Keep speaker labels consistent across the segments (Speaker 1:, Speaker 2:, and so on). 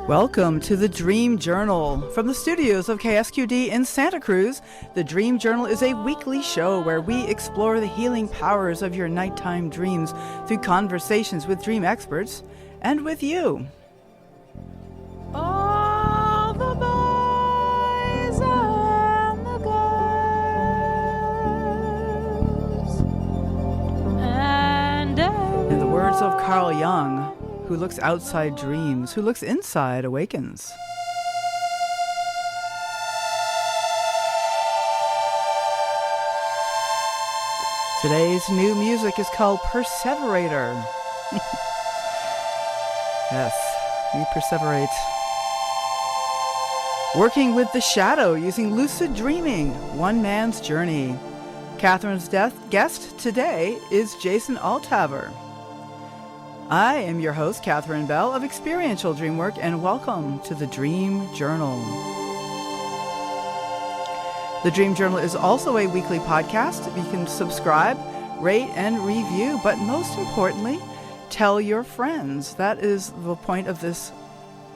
Speaker 1: Welcome to the Dream Journal. From the studios of KSQD in Santa Cruz, the Dream Journal is a weekly show where we explore the healing powers of your nighttime dreams through conversations with dream experts and with you. All the boys and the girls. And in the words of Carl Jung, who looks outside dreams, who looks inside awakens. Today's new music is called Perseverator. Yes, we perseverate. Working with the shadow using lucid dreaming, one man's journey. Catherine's guest today is Jason Althaver. I am your host, Catherine Bell of Experiential Dreamwork, and welcome to the Dream Journal. The Dream Journal is also a weekly podcast. You can subscribe, rate, and review, but most importantly, tell your friends. That is the point of this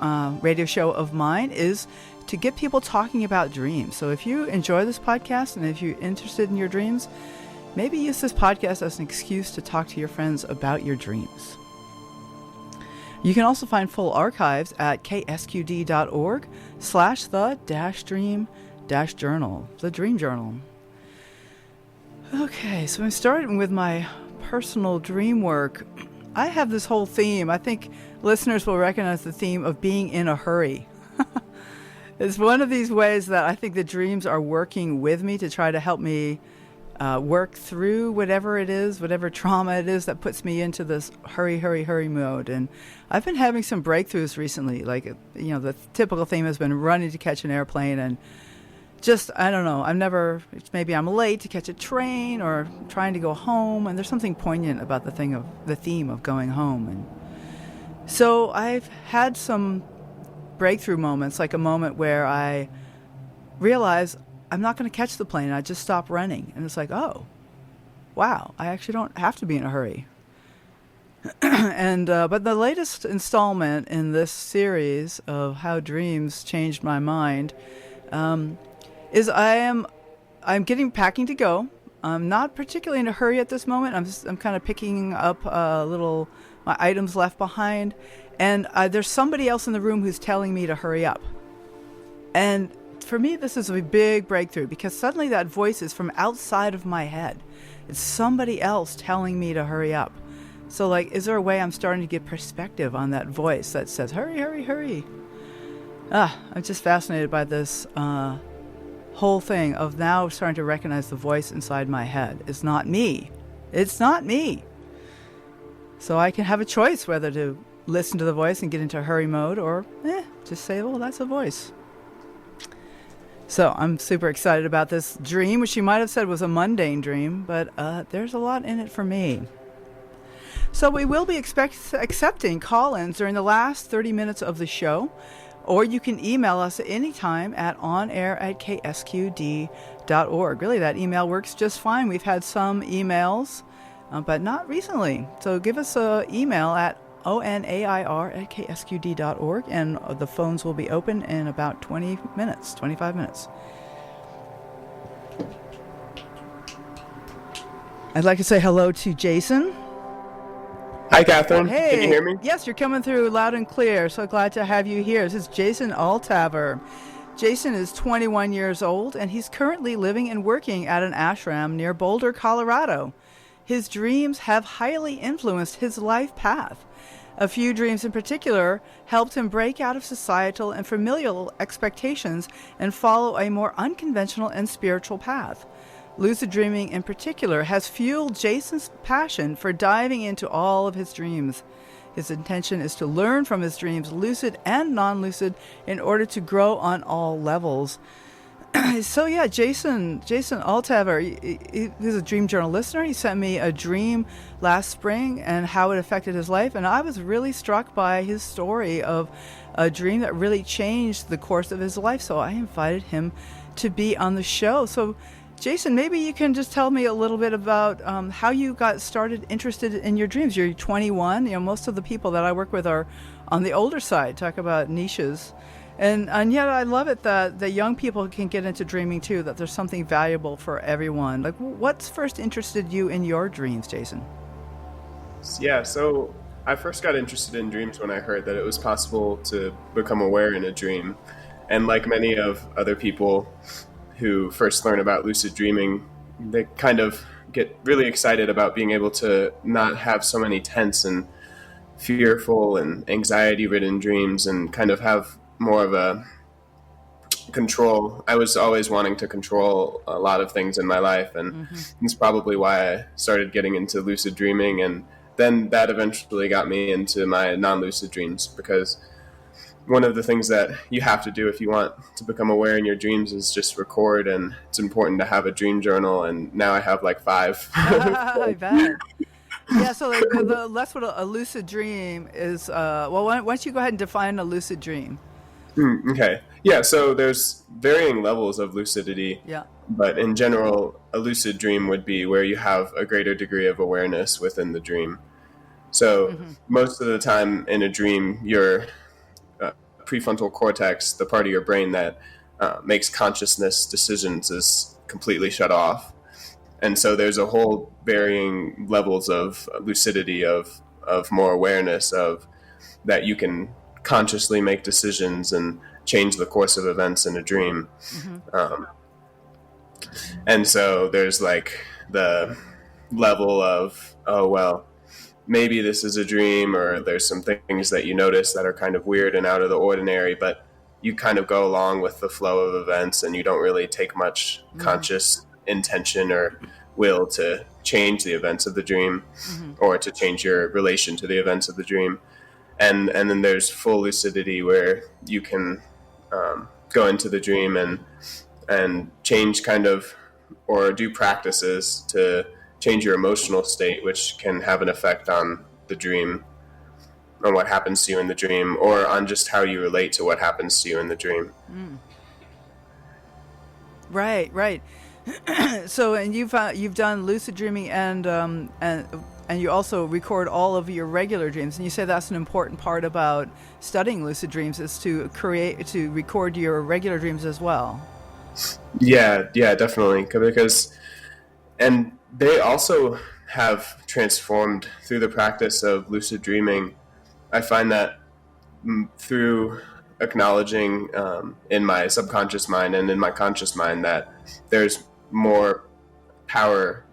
Speaker 1: radio show of mine, is to get people talking about dreams. So if you enjoy this podcast and if you're interested in your dreams, maybe use this podcast as an excuse to talk to your friends about your dreams. You can also find full archives at ksqd.org/the-dream-journal, the Dream Journal. Okay, so I'm starting with my personal dream work. I have this whole theme. I think listeners will recognize the theme of being in a hurry. It's one of these ways that I think the dreams are working with me to try to help me work through whatever it is, whatever trauma it is that puts me into this hurry mode. And I've been having some breakthroughs recently. Like, you know, the typical theme has been running to catch an airplane and just, I don't know, maybe I'm late to catch a train or trying to go home. And there's something poignant about the theme of going home. And so I've had some breakthrough moments, like a moment where I realize I'm not going to catch the plane. I just stop running. And it's like, oh, wow, I actually don't have to be in a hurry. But the latest installment in this series of how dreams changed my mind is I'm packing to go. I'm not particularly in a hurry at this moment. I'm kind of picking up my items left behind. And there's somebody else in the room who's telling me to hurry up. And for me, this is a big breakthrough because suddenly that voice is from outside of my head. It's somebody else telling me to hurry up. So, like, is there a way I'm starting to get perspective on that voice that says, hurry, hurry, hurry? I'm just fascinated by this whole thing of now starting to recognize the voice inside my head. It's not me. It's not me. So I can have a choice whether to listen to the voice and get into hurry mode or just say, well, that's a voice. So I'm super excited about this dream, which you might have said was a mundane dream, but there's a lot in it for me. So we will be accepting call-ins during the last 30 minutes of the show, or you can email us at any time at onair@ksqd.org. Really, that email works just fine. We've had some emails, but not recently. So give us an email at onair@ksqd.org, and the phones will be open in about 25 minutes. I'd like to say hello to Jason.
Speaker 2: Hi, Catherine.
Speaker 1: Hey.
Speaker 2: Can you hear me?
Speaker 1: Yes, you're coming through loud and clear. So glad to have you here. This is Jason Althaver. Jason is 21 years old, and he's currently living and working at an ashram near Boulder, Colorado. His dreams have highly influenced his life path. A few dreams in particular helped him break out of societal and familial expectations and follow a more unconventional and spiritual path. Lucid dreaming in particular has fueled Jason's passion for diving into all of his dreams. His intention is to learn from his dreams, lucid and non-lucid, in order to grow on all levels. So yeah, Jason Althaver, he's a Dream Journal listener. He sent me a dream last spring and how it affected his life. And I was really struck by his story of a dream that really changed the course of his life. So I invited him to be on the show. So Jason, maybe you can just tell me a little bit about how you got started interested in your dreams. You're 21. Most of the people that I work with are on the older side, talk about niches. And yet I love it that the young people can get into dreaming too, that there's something valuable for everyone. Like, what's first interested you in your dreams, Jason?
Speaker 2: Yeah, so I first got interested in dreams when I heard that it was possible to become aware in a dream. And like many of other people who first learn about lucid dreaming, they kind of get really excited about being able to not have so many tense and fearful and anxiety-ridden dreams and kind of have more of a control. I was always wanting to control a lot of things in my life, and it's probably why I started getting into lucid dreaming. And then that eventually got me into my non-lucid dreams, because one of the things that you have to do if you want to become aware in your dreams is just record, and it's important to have a dream journal, and now I have like 5.
Speaker 1: I bet. Yeah, so that's what a lucid dream is. Well, why don't you go ahead and define a lucid dream?
Speaker 2: Okay. Yeah, so there's varying levels of lucidity.
Speaker 1: Yeah.
Speaker 2: But in general, a lucid dream would be where you have a greater degree of awareness within the dream. So most of the time in a dream, your prefrontal cortex, the part of your brain that makes consciousness decisions, is completely shut off. And so there's a whole varying levels of lucidity, of more awareness, of that you can consciously make decisions and change the course of events in a dream. And so there's like the level of, oh, well, maybe this is a dream, or there's some things that you notice that are kind of weird and out of the ordinary, but you kind of go along with the flow of events and you don't really take much conscious intention or will to change the events of the dream or to change your relation to the events of the dream. And then there's full lucidity, where you can go into the dream and change kind of, or do practices to change your emotional state, which can have an effect on the dream, on what happens to you in the dream, or on just how you relate to what happens to you in the dream.
Speaker 1: Right. So, and you've done lucid dreaming, and you also record all of your regular dreams, and you say that's an important part about studying lucid dreams, is to record your regular dreams as well.
Speaker 2: Yeah, definitely, because and they also have transformed through the practice of lucid dreaming. I find that through acknowledging in my subconscious mind and in my conscious mind that there's more power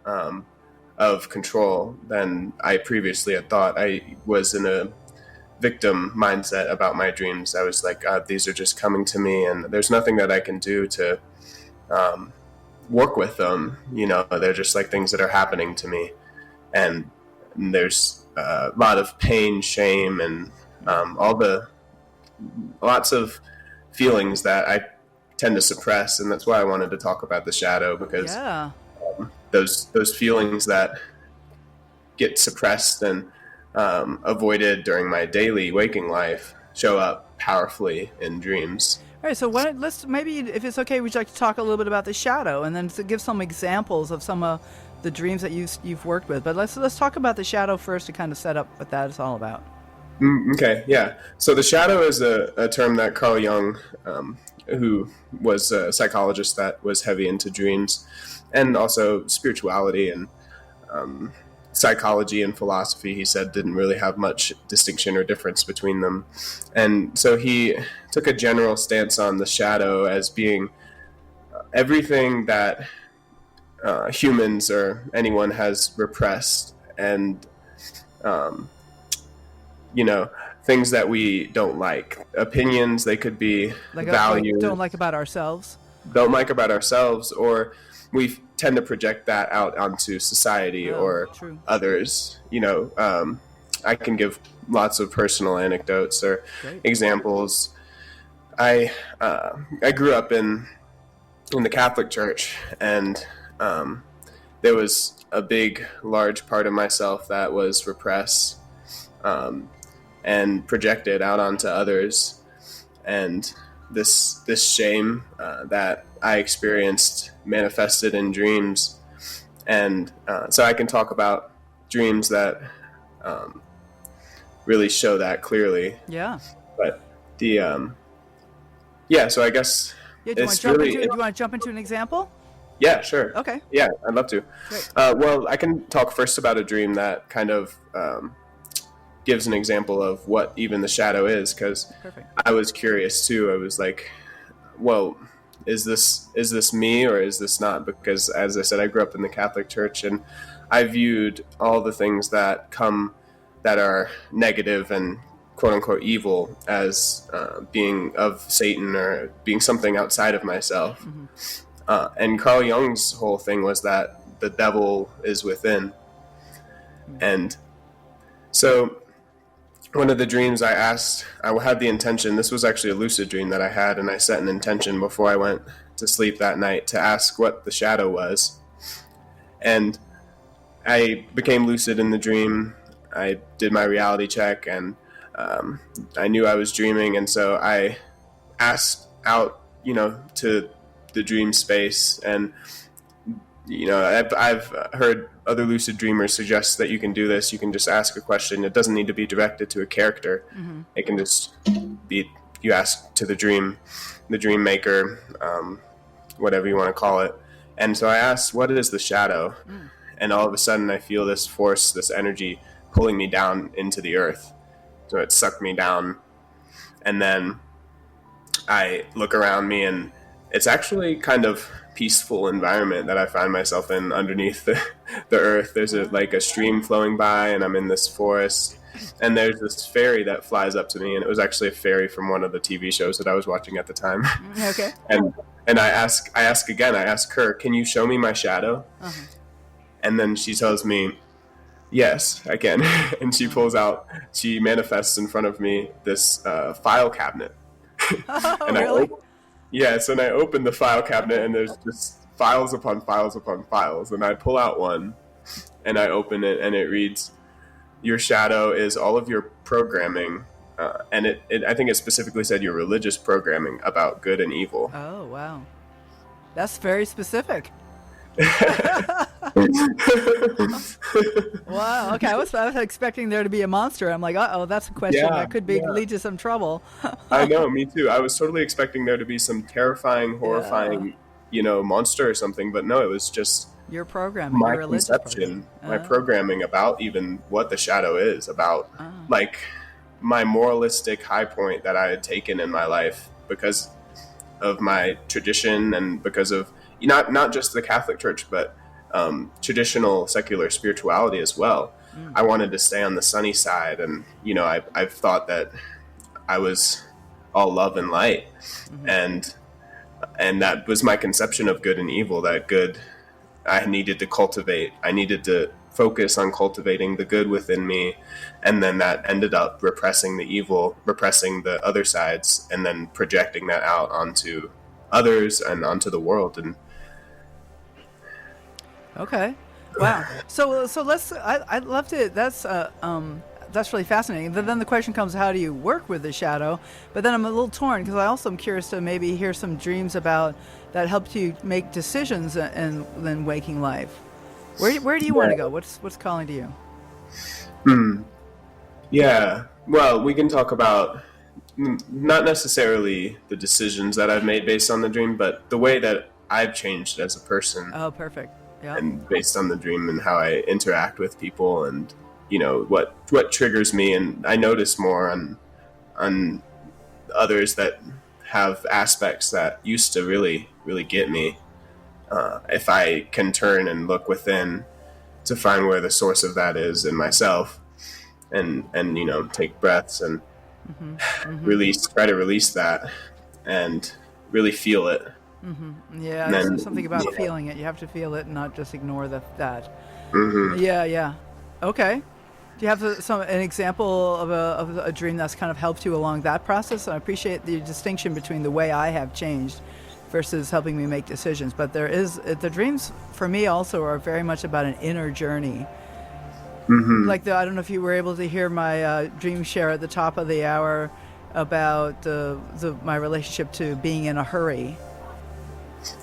Speaker 2: of control than I previously had thought. I was in a victim mindset about my dreams. I was like, these are just coming to me, and there's nothing that I can do to work with them. They're just like things that are happening to me. And there's a lot of pain, shame, and lots of feelings that I tend to suppress. And that's why I wanted to talk about the shadow, because those feelings that get suppressed and avoided during my daily waking life show up powerfully in dreams.
Speaker 1: All right, so let's maybe, if it's okay, would you like to talk a little bit about the shadow, and then to give some examples of some of the dreams that you've worked with. But let's talk about the shadow first to kind of set up what that is all about.
Speaker 2: Okay, yeah. So the shadow is a term that Carl Jung, who was a psychologist that was heavy into dreams, and also spirituality and psychology and philosophy, he said, didn't really have much distinction or difference between them. And so he took a general stance on the shadow as being everything that humans or anyone has repressed, and things that we don't like, opinions. They could be
Speaker 1: like
Speaker 2: values,
Speaker 1: don't like about ourselves,
Speaker 2: or we tend to project that out onto society or others. I can give lots of personal anecdotes or examples. I grew up in the Catholic Church, and there was a large part of myself that was repressed and projected out onto others. And this shame that I experienced manifested in dreams, and so I can talk about dreams that really show that clearly.
Speaker 1: Yeah.
Speaker 2: But the yeah, so I guess
Speaker 1: Yeah. Do you want to jump into an example?
Speaker 2: Yeah, sure.
Speaker 1: Okay.
Speaker 2: Yeah, I'd love to.
Speaker 1: Great.
Speaker 2: Well, I can talk first about a dream that kind of gives an example of what even the shadow is, because I was curious too. I was like, well, is this me or is this not? Because as I said, I grew up in the Catholic Church, and I viewed all the things that are negative and quote unquote evil as being of Satan or being something outside of myself. Mm-hmm. And Carl Jung's whole thing was that the devil is within. And so one of the dreams I had the intention, this was actually a lucid dream that I had, and I set an intention before I went to sleep that night to ask what the shadow was. And I became lucid in the dream. I did my reality check, and I knew I was dreaming, and so I asked out, to the dream space. And I've heard other lucid dreamers suggest that you can do this. You can just ask a question. It doesn't need to be directed to a character. Mm-hmm. It can just be, you ask to the dream maker, whatever you want to call it. And so I asked, what is the shadow? Mm. And all of a sudden I feel this force, this energy pulling me down into the earth. So it sucked me down. And then I look around me, and it's actually kind of peaceful environment that I find myself in underneath the earth. There's a stream flowing by, and I'm in this forest, and there's this fairy that flies up to me, and it was actually a fairy from one of the TV shows that I was watching at the time.
Speaker 1: Okay.
Speaker 2: And I ask her, can you show me my shadow? Uh-huh. And then she tells me, yes, I can. And she manifests in front of me this file cabinet.
Speaker 1: Oh,
Speaker 2: and
Speaker 1: really?
Speaker 2: And I open the file cabinet, and there's just files upon files upon files. And I pull out one, and I open it, and it reads, your shadow is all of your programming. And I think it specifically said your religious programming about good and evil.
Speaker 1: Oh, wow. That's very specific. Wow. Okay. I was expecting there to be a monster. I'm like, that's a question that could lead to some trouble.
Speaker 2: I know, me too. I was totally expecting there to be some terrifying, horrifying, monster or something, but no, it was just
Speaker 1: your programming,
Speaker 2: my
Speaker 1: your
Speaker 2: conception, my programming about even what the shadow is, about like my moralistic high point that I had taken in my life because of my tradition and because of not just the Catholic Church, but traditional secular spirituality as well. I wanted to stay on the sunny side, and I've thought that I was all love and light, and that was my conception of good and evil. That good I needed to cultivate. I needed to focus on cultivating the good within me, and then that ended up repressing the evil, repressing the other sides, and then projecting that out onto others and onto the world. And
Speaker 1: okay, wow. So let's. I'd love to. That's really fascinating. Then the question comes, how do you work with the shadow? But then I'm a little torn, because I also am curious to maybe hear some dreams about that helped you make decisions in waking life. Where do you want to go? What's calling to you?
Speaker 2: Yeah. Well, we can talk about not necessarily the decisions that I've made based on the dream, but the way that I've changed as a person.
Speaker 1: Oh, perfect. Yeah.
Speaker 2: And based on the dream and how I interact with people, and what triggers me. And I notice more on others that have aspects that used to really, really get me. If I can turn and look within to find where the source of that is in myself, and take breaths and try to release that and really feel it.
Speaker 1: Mm-hmm. Yeah, there's something about feeling it. You have to feel it and not just ignore that. Mm-hmm. Yeah. Okay. Do you have an example of a dream that's kind of helped you along that process? I appreciate the distinction between the way I have changed versus helping me make decisions. But the dreams for me also are very much about an inner journey. Mm-hmm. Like I don't know if you were able to hear my dream share at the top of the hour. about my relationship to being in a hurry.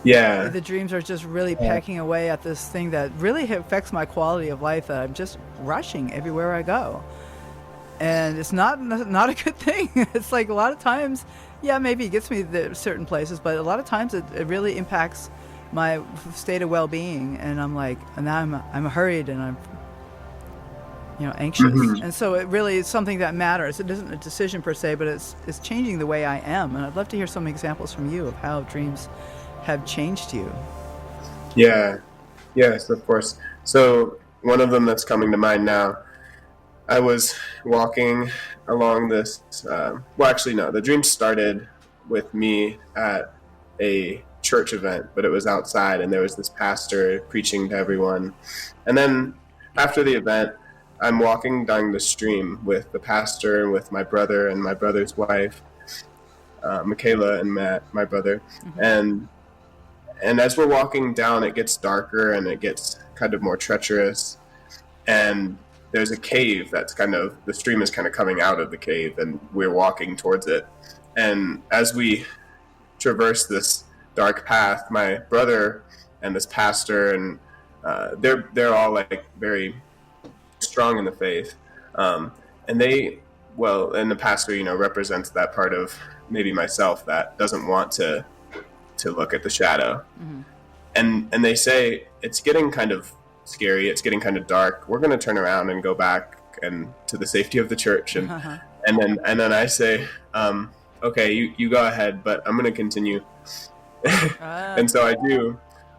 Speaker 2: Yeah.
Speaker 1: The dreams are just really pecking away at this thing that really affects my quality of life, that I'm just rushing everywhere I go. And it's not a good thing. It's like a lot of times, yeah, maybe it gets me to certain places, but a lot of times it really impacts my state of well-being. And I'm like, and now I'm hurried and I'm, anxious.
Speaker 2: Mm-hmm.
Speaker 1: And so it really is something that matters. It isn't a decision per se, but it's changing the way I am. And I'd love to hear some examples from you of how dreams have changed you.
Speaker 2: Yeah. Yes, of course. So one of them that's coming to mind now, I was walking along this, well, actually, no, the dream started with me at a church event, but it was outside, and there was this pastor preaching to everyone. And then after the event, I'm walking down the stream with the pastor and with my brother and my brother's wife, Michaela and Matt, my brother. Mm-hmm. And as we're walking down, it gets darker and it gets kind of more treacherous. And there's a cave that's the stream is kind of coming out of the cave, and we're walking towards it. And as we traverse this dark path, my brother and this pastor, and they're all like very strong in the faith. And the pastor, represents that part of maybe myself that doesn't want to look at the shadow. Mm-hmm. And they say, it's getting kind of scary, it's getting kind of dark, we're going to turn around and go back and to the safety of the church. And and then I say, okay, you go ahead, but I'm going to continue. And so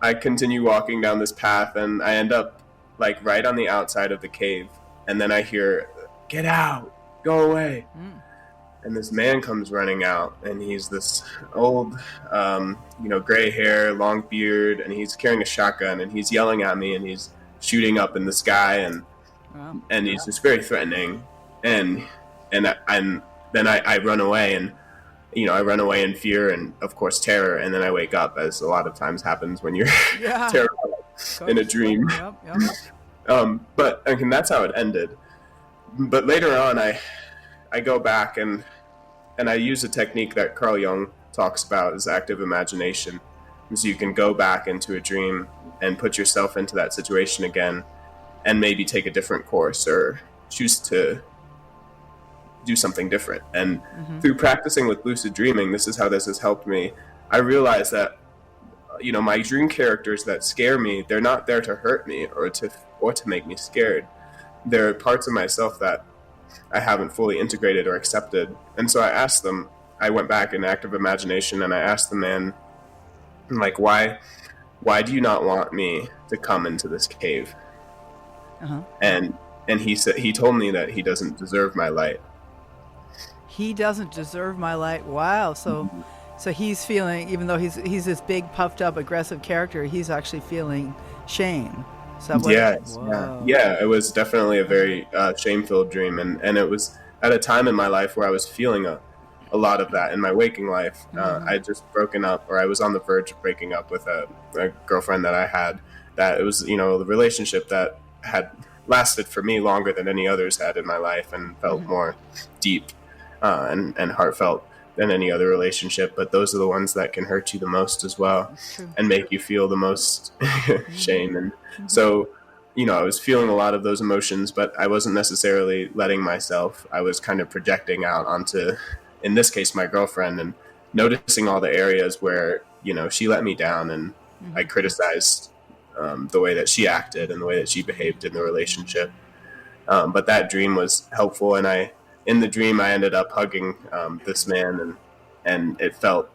Speaker 2: I continue walking down this path, and I end up like right on the outside of the cave. And then I hear, get out, go away. And this man comes running out, and he's this old, gray hair, long beard, and he's carrying a shotgun, and he's yelling at me, and he's shooting up in the sky, and he's just very threatening. And then I run away, and I run away in fear and of course terror, and then I wake up, as a lot of times happens when you're terrified in a dream. But that's how it ended. But later on, I go back and I use a technique that Carl Jung talks about as active imagination. So you can go back into a dream and put yourself into that situation again, and maybe take a different course or choose to do something different. And through practicing with lucid dreaming, this is how this has helped me. I realize that, my dream characters that scare me, they're not there to hurt me or to make me scared. They're parts of myself that I haven't fully integrated or accepted. And so I went back in active imagination, and I asked the man, like, why do you not want me to come into this cave? And he told me that he doesn't deserve my light.
Speaker 1: He doesn't deserve my light. Wow. So he's feeling, even though he's this big, puffed up, aggressive character, he's actually feeling shame.
Speaker 2: Yes. Yeah. It was definitely a very shame-filled dream, and it was at a time in my life where I was feeling a lot of that in my waking life. I had just broken up, or I was on the verge of breaking up with a girlfriend that I had. That it was, the relationship that had lasted for me longer than any others had in my life, and felt more deep and heartfelt than any other relationship. But those are the ones that can hurt you the most as well, and make you feel the most shame. And so, I was feeling a lot of those emotions, but I wasn't necessarily letting myself. I was kind of projecting out onto, in this case, my girlfriend, and noticing all the areas where, she let me down, and I criticized the way that she acted and the way that she behaved in the relationship. But that dream was helpful, and in the dream, I ended up hugging this man, and it felt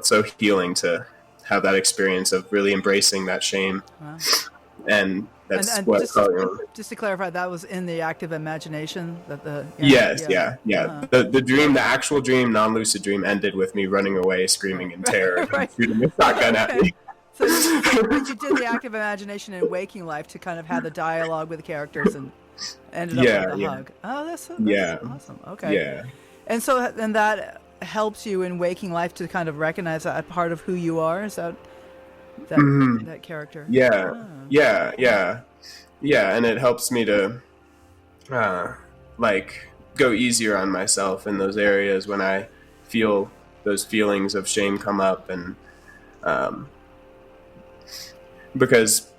Speaker 2: so healing to have that experience of really embracing that shame. Wow. And that's what
Speaker 1: just to clarify, that was in the active imagination that
Speaker 2: Yes. The dream, the actual dream, non-lucid dream, ended with me running away, screaming in terror, and shooting a shotgun at me.
Speaker 1: So you did the active imagination in waking life to kind of have the dialogue with the characters, and ended up with a hug. Oh, that's awesome. Okay. Yeah. And so that helps you in waking life to kind of recognize that part of who you are. Is that character?
Speaker 2: Yeah. Yeah. And it helps me to go easier on myself in those areas when I feel those feelings of shame come up. And because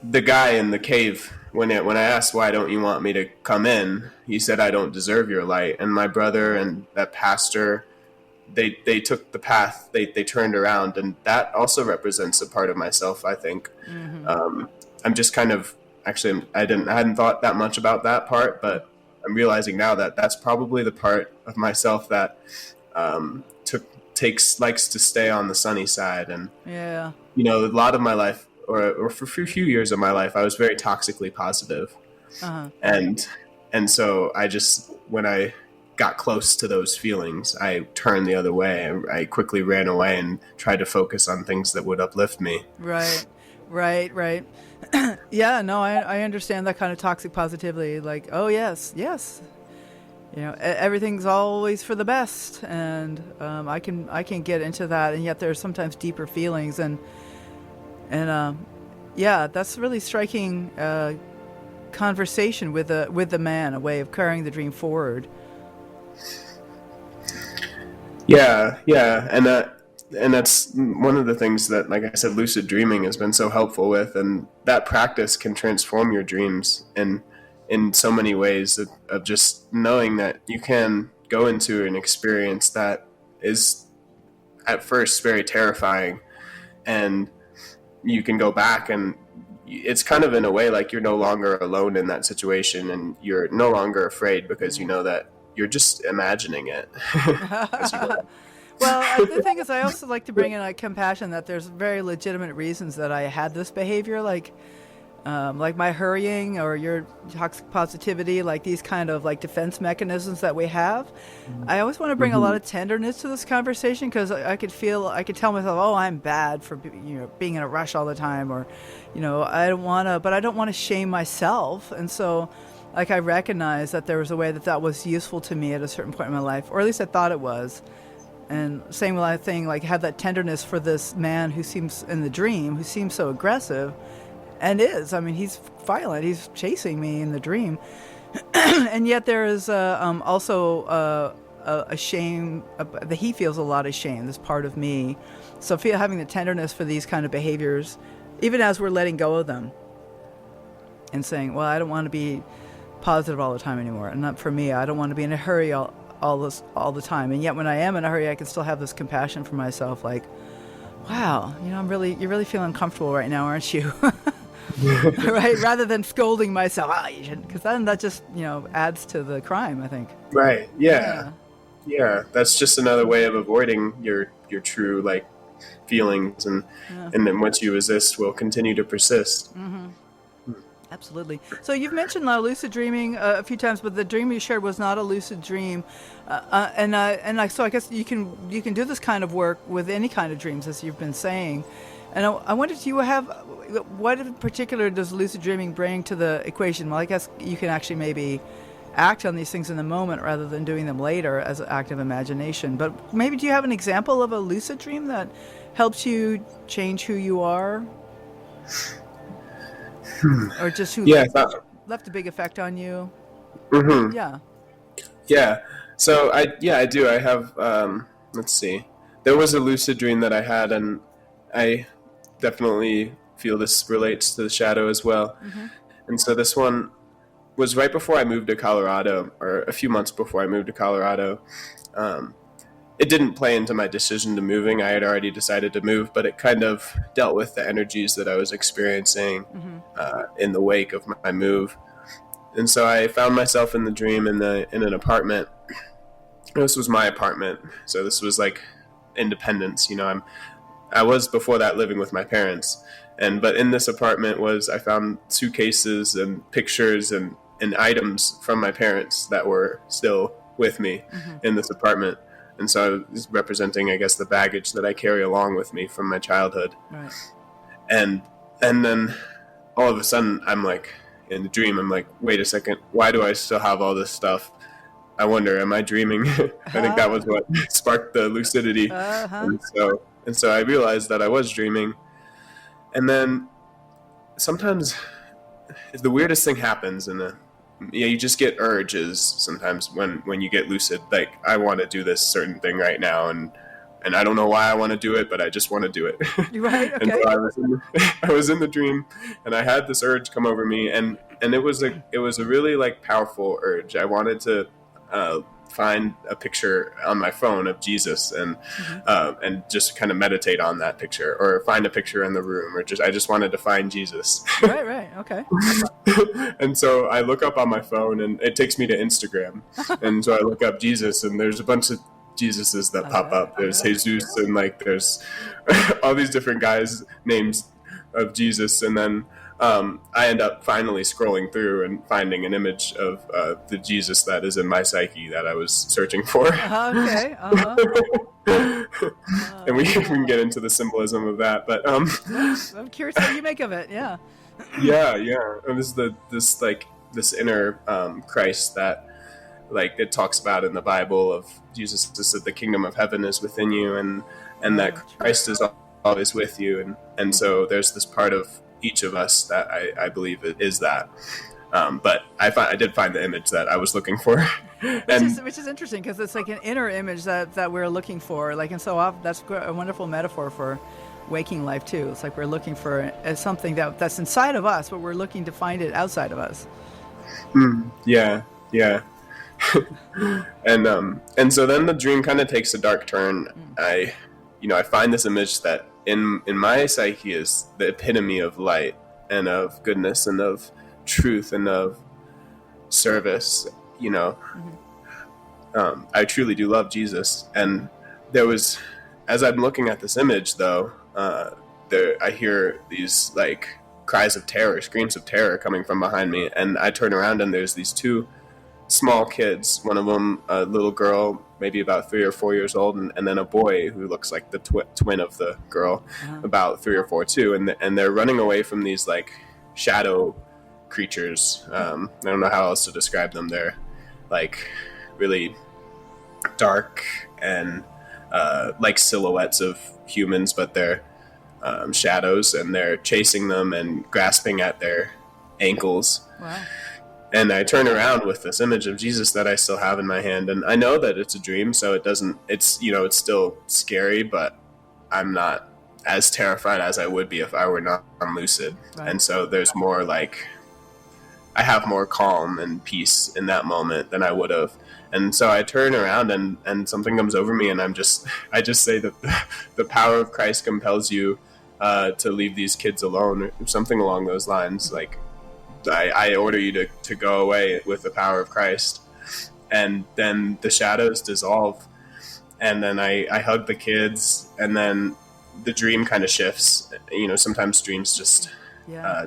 Speaker 2: the guy in the cave, when I asked, why don't you want me to come in, he said, I don't deserve your light. And my brother and that pastor, they took the path, they turned around, and that also represents a part of myself, I think. I'm just kind of, actually, I hadn't thought that much about that part, but I'm realizing now that that's probably the part of myself that likes to stay on the sunny side. And
Speaker 1: Yeah.
Speaker 2: you know, a lot of my life, or for a few years of my life, I was very toxically positive. And so I just, when I got close to those feelings, I turned the other way. I quickly ran away and tried to focus on things that would uplift me.
Speaker 1: Right. Yeah, no, I understand that kind of toxic positivity. Like, oh yes, you know, everything's always for the best, and I can get into that, and yet there's sometimes deeper feelings, and yeah, that's really striking conversation with the man, a way of carrying the dream forward.
Speaker 2: Yeah, and that's one of the things that, like I said, lucid dreaming has been so helpful with, and that practice can transform your dreams in so many ways of just knowing that you can go into an experience that is at first very terrifying, and you can go back, and it's kind of in a way like you're no longer alone in that situation, and you're no longer afraid because you know that you're just imagining it.
Speaker 1: Well, the thing is, I also like to bring in like compassion, that there's very legitimate reasons that I had this behavior, like my hurrying or your toxic positivity, like these kind of like defense mechanisms that we have. I always want to bring a lot of tenderness to this conversation, because I could tell myself, oh, I'm bad for being in a rush all the time, or I don't want to shame myself. And so like I recognized that there was a way that was useful to me at a certain point in my life, or at least I thought it was. And same with, I think, like, have that tenderness for this man who seems in the dream, who seems so aggressive, and is. I mean, he's violent. He's chasing me in the dream, and yet there is also a shame that he feels a lot of shame. This part of me, so having the tenderness for these kind of behaviors, even as we're letting go of them, and saying, well, I don't want to be positive all the time anymore, and not for me. I don't want to be in a hurry all the time, and yet when I am in a hurry, I can still have this compassion for myself, like, wow, you're really feeling uncomfortable right now, aren't you? Right, rather than scolding myself, you shouldn't, because then that just adds to the crime, I think.
Speaker 2: Right. Yeah. That's just another way of avoiding your true like feelings, and then what you resist will continue to persist.
Speaker 1: Absolutely. So you've mentioned lucid dreaming a few times, but the dream you shared was not a lucid dream, so I guess you can do this kind of work with any kind of dreams, as you've been saying. And I wondered, what in particular does lucid dreaming bring to the equation? Well, I guess you can actually maybe act on these things in the moment rather than doing them later as an act of imagination. But maybe, do you have an example of a lucid dream that helps you change who you are? Or just who left a big effect on you?
Speaker 2: Yeah. So I do. I have, let's see. There was a lucid dream that I had, and I definitely feel this relates to the shadow as well. And so this one was right before I moved to Colorado, or a few months before I moved to Colorado. It didn't play into my decision to moving. I had already decided to move, but it kind of dealt with the energies that I was experiencing in the wake of my move. And so I found myself in the dream in an apartment. This was my apartment, so this was like independence. I was before that living with my parents, but in this apartment I found suitcases and pictures and items from my parents that were still with me in this apartment. And so I was representing, I guess, the baggage that I carry along with me from my childhood. Right. And then all of a sudden, I'm like, in the dream, I'm like, wait a second, why do I still have all this stuff? I wonder, am I dreaming? I think that was what sparked the lucidity. And so I realized that I was dreaming. And then sometimes the weirdest thing happens in yeah, you just get urges sometimes when you get lucid. Like, I want to do this certain thing right now, and I don't know why I want to do it, but I just want to do it.
Speaker 1: You're right.
Speaker 2: And
Speaker 1: Okay.
Speaker 2: so I was in the dream, and I had this urge come over me, and it was a really like powerful urge. I wanted to find a picture on my phone of Jesus and just kind of meditate on that picture, or find a picture in the room, or I just wanted to find Jesus.
Speaker 1: Right. Okay.
Speaker 2: And so I look up on my phone, and it takes me to Instagram, and so I look up Jesus, and there's a bunch of Jesuses that pop up. There's Jesus, and like there's all these different guys' names of Jesus, and then I end up finally scrolling through and finding an image of the Jesus that is in my psyche that I was searching for.
Speaker 1: Okay.
Speaker 2: And we can get into the symbolism of that, but
Speaker 1: I'm curious what you make of it. Yeah.
Speaker 2: yeah. And this inner Christ that, like, it talks about in the Bible of Jesus said the kingdom of heaven is within you, and that Christ is always with you, and so there's this part of each of us that I believe it is that. But I did find the image that I was looking for,
Speaker 1: which is interesting, because it's like an inner image that we're looking for. Like, and so often that's a wonderful metaphor for waking life too. It's like we're looking for something that's inside of us, but we're looking to find it outside of us.
Speaker 2: Yeah. And so then the dream kind of takes a dark turn. I find this image that in my psyche is the epitome of light and of goodness and of truth and of service. I truly do love Jesus. And there was, as I'm looking at this image though, I hear these like cries of terror, screams of terror coming from behind me, and I turn around and there's these two small kids, one of them a little girl, maybe about 3 or 4 years old, and then a boy who looks like the twin of the girl, about 3 or 4 too, and they're running away from these like shadow creatures. I don't know how else to describe them. They're like really dark and like silhouettes of humans, but they're shadows, and they're chasing them and grasping at their ankles.
Speaker 1: Wow.
Speaker 2: And I turn around with this image of Jesus that I still have in my hand. And I know that it's a dream, so it's still scary, but I'm not as terrified as I would be if I were not lucid. Right. And so there's more like, I have more calm and peace in that moment than I would have. And so I turn around and something comes over me, and I just say that the power of Christ compels you to leave these kids alone, or something along those lines. Like, I order you to go away with the power of Christ. And then the shadows dissolve, and then I hug the kids, and then the dream kind of shifts. Sometimes dreams just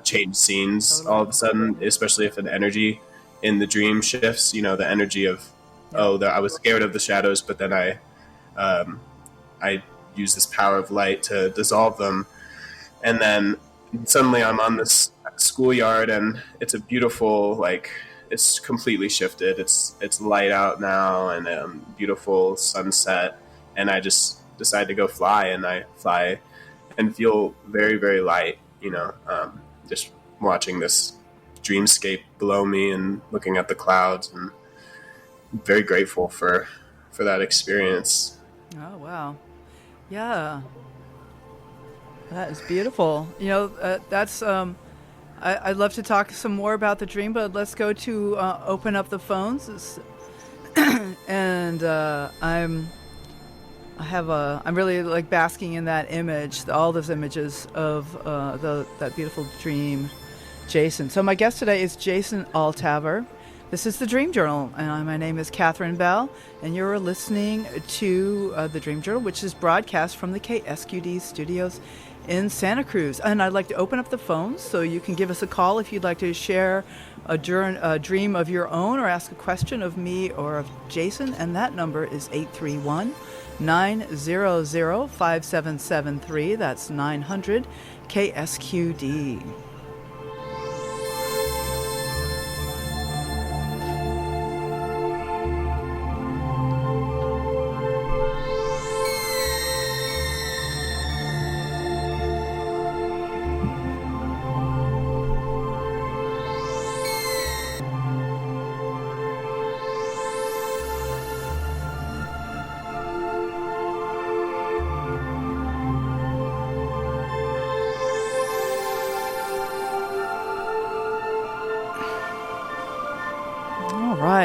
Speaker 2: change scenes all of a sudden, especially if an energy in the dream shifts. The energy of, I was scared of the shadows, but then I use this power of light to dissolve them. And then suddenly I'm on this schoolyard, and it's a beautiful, like, it's completely shifted. It's light out now, and beautiful sunset, and I just decide to go fly, and I fly and feel very, very light, just watching this dreamscape below me and looking at the clouds, and I'm very grateful for that experience.
Speaker 1: Oh, wow. Yeah. That is beautiful. That's I'd love to talk some more about the dream, but let's go to open up the phones. And I'm really like basking in that image, all those images of that beautiful dream, Jason. So my guest today is Jason Althaver. This is the Dream Journal, and my name is Catherine Bell, and you're listening to the Dream Journal, which is broadcast from the KSQD studios in Santa Cruz. And I'd like to open up the phones so you can give us a call if you'd like to share a dream of your own or ask a question of me or of Jason. And that number is 831-900-5773. That's 900 KSQD.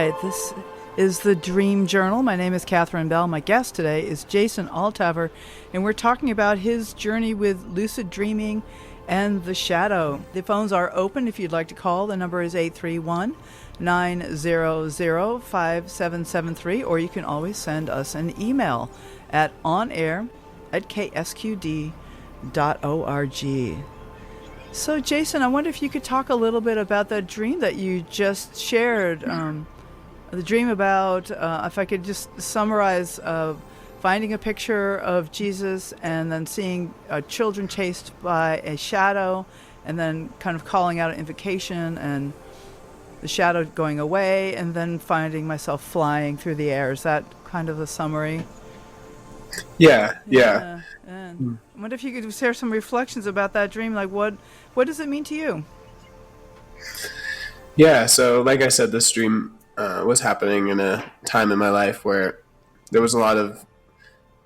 Speaker 1: right. This is the Dream Journal. My name is Catherine Bell. My guest today is Jason Althaver, and we're talking about his journey with lucid dreaming and the shadow. The phones are open if you'd like to call. The number is 831-900-5773, or you can always send us an email at onair@ksqd.org. So, Jason, I wonder if you could talk a little bit about that dream that you just shared. The dream about, if I could just summarize, finding a picture of Jesus and then seeing children chased by a shadow, and then kind of calling out an invocation and the shadow going away, and then finding myself flying through the air. Is that kind of the summary?
Speaker 2: Yeah.
Speaker 1: And I wonder if you could share some reflections about that dream. Like, what does it mean to you?
Speaker 2: Yeah, so like I said, this dream was happening in a time in my life where there was a lot of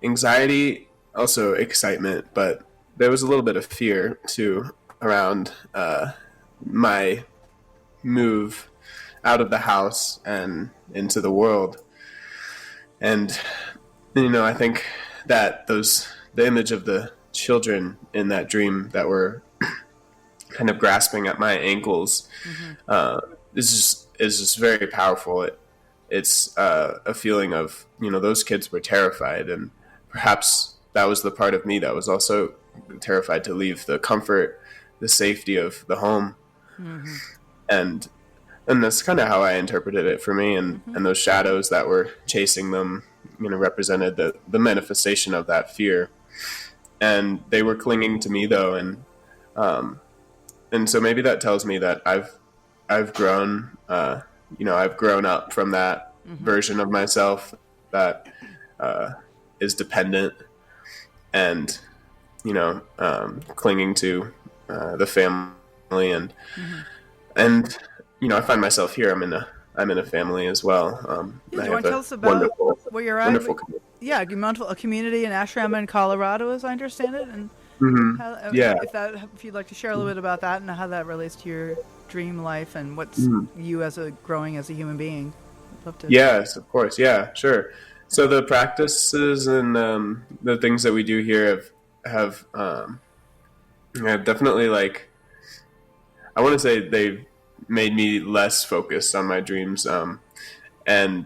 Speaker 2: anxiety, also excitement, but there was a little bit of fear too around my move out of the house and into the world. And I think that the image of the children in that dream that were kind of grasping at my ankles is just very powerful. It's a feeling of, those kids were terrified, and perhaps that was the part of me that was also terrified to leave the comfort, the safety of the home. And that's kind of how I interpreted it for me. And those shadows that were chasing them, represented the manifestation of that fear. And they were clinging to me though. And so maybe that tells me that I've grown, I've grown up from that version of myself that is dependent and, clinging to the family. And I find myself here. I'm in a family as well.
Speaker 1: Do you want to tell us about where you're at?
Speaker 2: Wonderful community.
Speaker 1: Yeah, a community in Ashram in Colorado, as I understand it. And if you'd like to share a little bit about that and how that relates to your dream life and what's you growing as a human being. I'd love to.
Speaker 2: Yes, of course. Yeah, sure. So the practices and the things that we do here have definitely, like, I want to say they've made me less focused on my dreams, and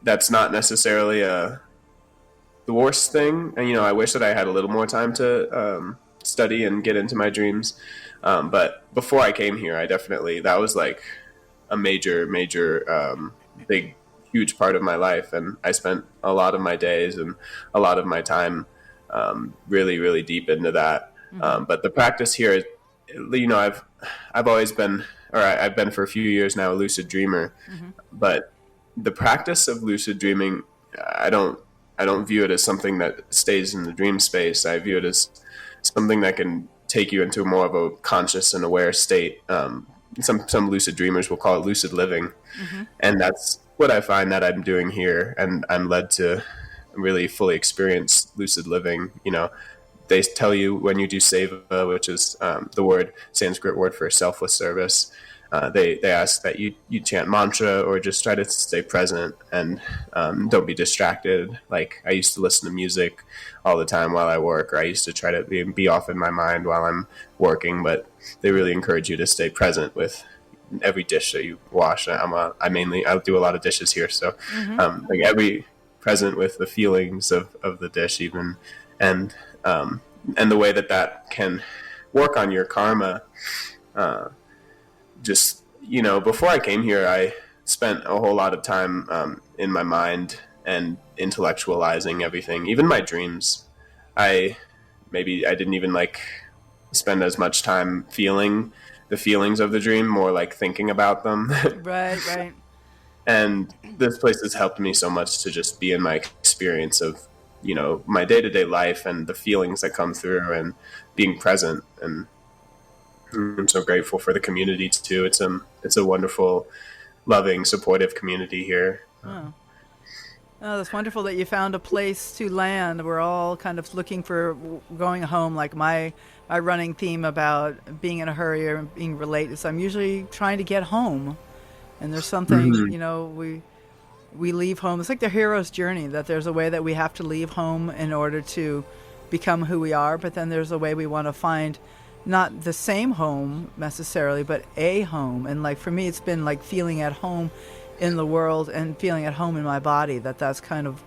Speaker 2: that's not necessarily the worst thing. And I wish that I had a little more time to study and get into my dreams, but before I came here, that was like a major big huge part of my life, and I spent a lot of my days and a lot of my time really, really deep into that. But the practice here is, I've always been, or I've been for a few years now, a lucid dreamer. But the practice of lucid dreaming, I don't view it as something that stays in the dream space. I view it as something that can take you into more of a conscious and aware state. Some lucid dreamers will call it lucid living. And that's what I find that I'm doing here. And I'm led to really fully experience lucid living. They tell you when you do seva, which is the Sanskrit word for selfless service, they ask that you chant mantra or just try to stay present and don't be distracted. Like, I used to listen to music all the time while I work, or I used to try to be off in my mind while I'm working, but they really encourage you to stay present with every dish that you wash. I do a lot of dishes here, so like every present with the feelings of the dish even, and the way that can work on your karma. Before I came here, I spent a whole lot of time in my mind and intellectualizing everything, even my dreams. I didn't even spend as much time feeling the feelings of the dream, more like thinking about them.
Speaker 1: Right.
Speaker 2: And this place has helped me so much to just be in my experience of, my day-to-day life and the feelings that come through and being present. And I'm so grateful for the community too. It's a wonderful, loving, supportive community here.
Speaker 1: Oh, that's wonderful that you found a place to land. We're all kind of looking for going home. Like my running theme about being in a hurry or being late is I'm usually trying to get home. And there's something,
Speaker 2: Hmm.
Speaker 1: we leave home. It's like the hero's journey, that there's a way that we have to leave home in order to become who we are, but then there's a way we want to find not the same home necessarily, but a home. And like for me, it's been like feeling at home in the world and feeling at home in my body. That's kind of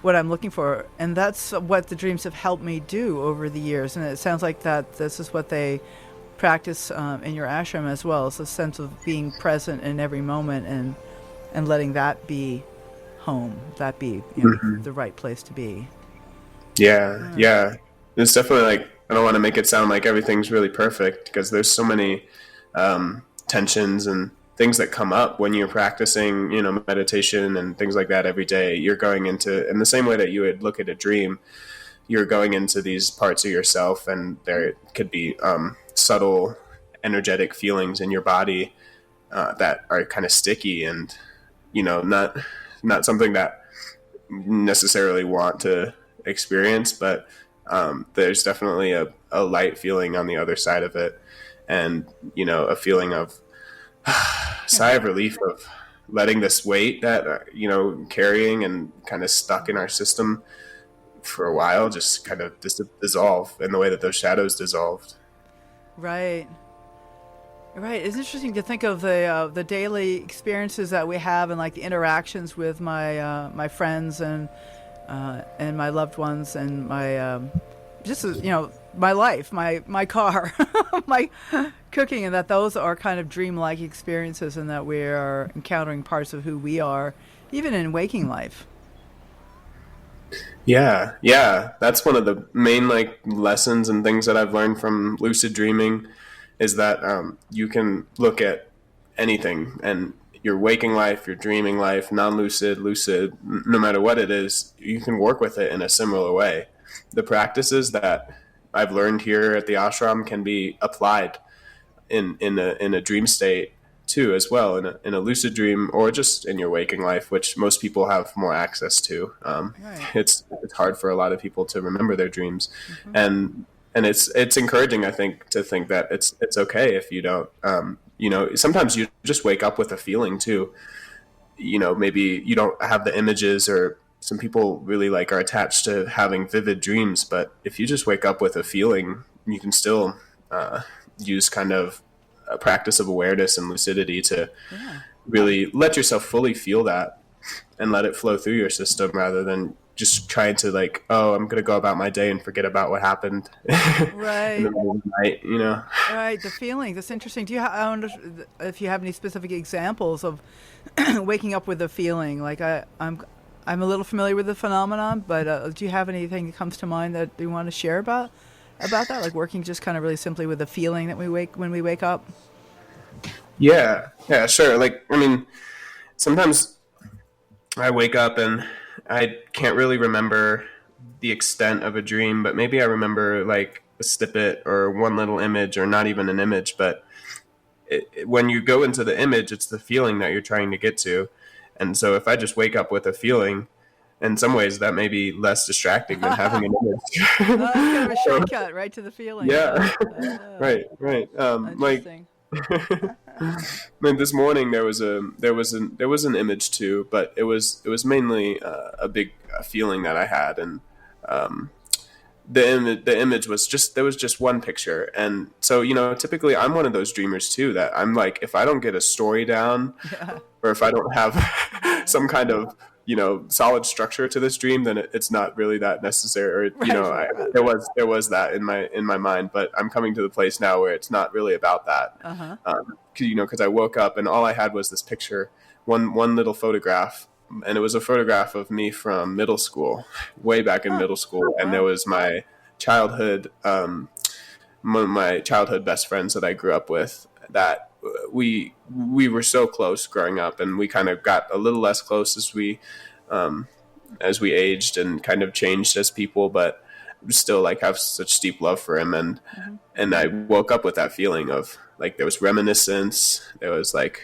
Speaker 1: what I'm looking for, and that's what the dreams have helped me do over the years. And it sounds like that this is what they practice in your ashram as well. It's a sense of being present in every moment and letting that be home, that be
Speaker 2: Hmm.
Speaker 1: the right place to be.
Speaker 2: Yeah,
Speaker 1: Yeah.
Speaker 2: yeah. It's definitely like, I don't want to make it sound like everything's really perfect, because there's so many tensions and things that come up when you're practicing, meditation and things like that every day. You're going into, in the same way that you would look at a dream, you're going into these parts of yourself, and there could be subtle energetic feelings in your body that are kind of sticky, and not something that necessarily want to experience, but there's definitely a light feeling on the other side of it, and a feeling of sigh of relief of letting this weight that carrying and kind of stuck in our system for a while just kind of dissolve in the way that those shadows dissolved.
Speaker 1: Right. Right. It's interesting to think of the daily experiences that we have and like the interactions with my friends and my loved ones and my just my life, my car, my cooking, and that those are kind of dreamlike experiences, and that we are encountering parts of who we are, even in waking life.
Speaker 2: Yeah, yeah, that's one of the main like lessons and things that I've learned from lucid dreaming, is that you can look at anything, and your waking life, your dreaming life, non-lucid, lucid, no matter what it is, you can work with it in a similar way. The practices that I've learned here at the ashram can be applied in a dream state too, as well, in a lucid dream, or just in your waking life, which most people have more access to.
Speaker 1: Right.
Speaker 2: It's hard for a lot of people to remember their dreams,
Speaker 1: Hmm.
Speaker 2: and it's encouraging, I think, to think that it's okay if you don't. Sometimes you just wake up with a feeling too. Maybe you don't have the images, or some people really like are attached to having vivid dreams, but if you just wake up with a feeling, you can still use kind of a practice of awareness and lucidity to
Speaker 1: Yeah.
Speaker 2: really let yourself fully feel that and let it flow through your system, rather than just trying to like, oh, I'm gonna go about my day and forget about what happened in the
Speaker 1: Right.
Speaker 2: middle of the night.
Speaker 1: Right. The feeling. That's interesting. I wonder if you have any specific examples of waking up with a feeling. Like I'm a little familiar with the phenomenon, but do you have anything that comes to mind that you want to share about that? Like working just kind of really simply with a feeling that we wake when we wake up.
Speaker 2: Yeah, yeah, sure. Like, I mean, sometimes I wake up and I can't really remember the extent of a dream, but maybe I remember like a snippet or one little image, or not even an image. But when you go into the image, it's the feeling that you're trying to get to. And so if I just wake up with a feeling, in some ways that may be less distracting than having an
Speaker 1: It's kind of
Speaker 2: image.
Speaker 1: a
Speaker 2: So,
Speaker 1: shortcut right to the feeling, huh?
Speaker 2: yeah, right. Like,
Speaker 1: Interesting.
Speaker 2: like this morning there was an image too, but it was mainly a feeling that I had, and um, the image was just, there was just one picture. And so typically I'm one of those dreamers too, that I'm like, if I don't get a story down,
Speaker 1: Yeah.
Speaker 2: or if I don't have some kind of solid structure to this dream, then it's not really that necessary. Or
Speaker 1: Right. Right. Right.
Speaker 2: there was that in my mind, but I'm coming to the place now where it's not really about that.
Speaker 1: Uh huh.
Speaker 2: Because I woke up and all I had was this picture, one little photograph, and it was a photograph of me from middle school, way back in
Speaker 1: Huh.
Speaker 2: middle school, and there
Speaker 1: Wow.
Speaker 2: was my childhood one of my childhood best friends that I grew up with, that we were so close growing up, and we kind of got a little less close um, as we aged and kind of changed as people, but still like have such deep love for him. and
Speaker 1: Hmm.
Speaker 2: and I woke up with that feeling of like, there was reminiscence, there was like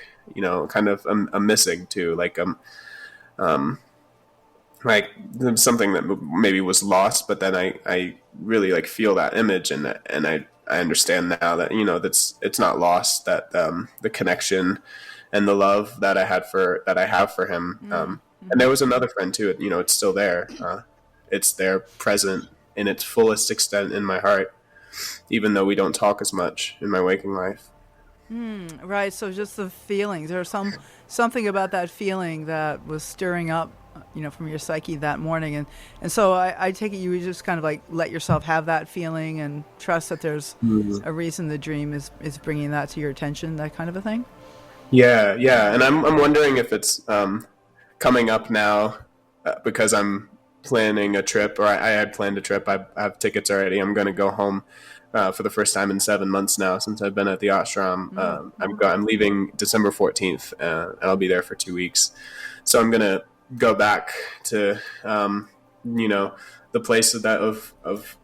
Speaker 2: kind of a missing too, um like something that maybe was lost, but then I really like feel that image, and I understand now that that's, it's not lost, that the connection and the love that I have for him. And there was another friend too. You know, it's still there. It's there, present in its fullest extent in my heart, even though we don't talk as much in my waking life.
Speaker 1: Right. So just the feelings. There's something about that feeling that was stirring up, from your psyche that morning, and so I take it you would just kind of like let yourself have that feeling and trust that there's a reason the dream is bringing that to your attention, that kind of a thing.
Speaker 2: Yeah, yeah, and I'm wondering if it's coming up now because I'm planning a trip, or I had planned a trip. I have tickets already. I'm going to go home for the first time in 7 months now since I've been at the ashram. I'm leaving December 14th, and I'll be there for 2 weeks. So I'm going to go back to the place of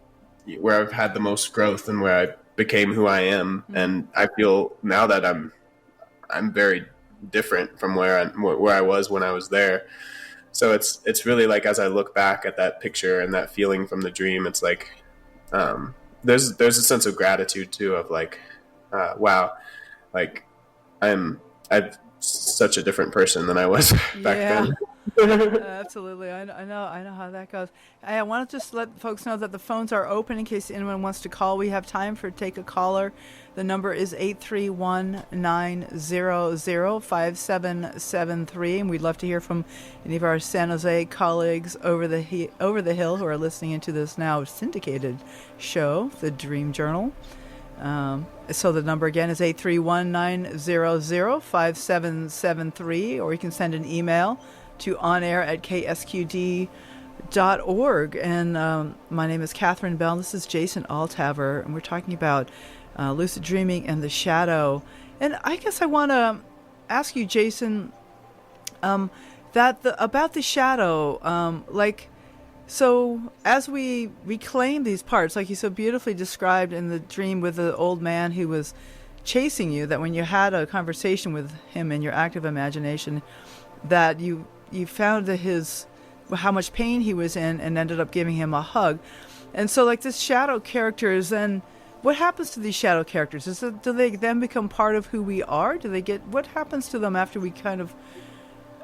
Speaker 2: where I've had the most growth and where I became who I am, and I feel now that I'm very different from where I was when I was there. So it's really like, as I look back at that picture and that feeling from the dream, it's like there's a sense of gratitude too, of like wow, like I'm such a different person than I was back then.
Speaker 1: Absolutely. I know how that goes. I want to just let folks know that the phones are open in case anyone wants to call. We have time for take a caller. The number is 831-900-5773, and we'd love to hear from any of our San Jose colleagues over the hill who are listening into this now syndicated show, The Dream Journal. So the number again is 831-900-5773, or you can send an email to onair@ksqd.org. And my name is Catherine Bell. This is Jason Althaver, and we're talking about lucid dreaming and the shadow. And I guess I want to ask you, Jason, about the shadow. So as we reclaim these parts, like you so beautifully described in the dream with the old man who was chasing you, that when you had a conversation with him in your active imagination, that you found how much pain he was in and ended up giving him a hug. And so like this shadow characters, then what happens to these shadow characters? Do they then become part of who we are? What happens to them after we kind of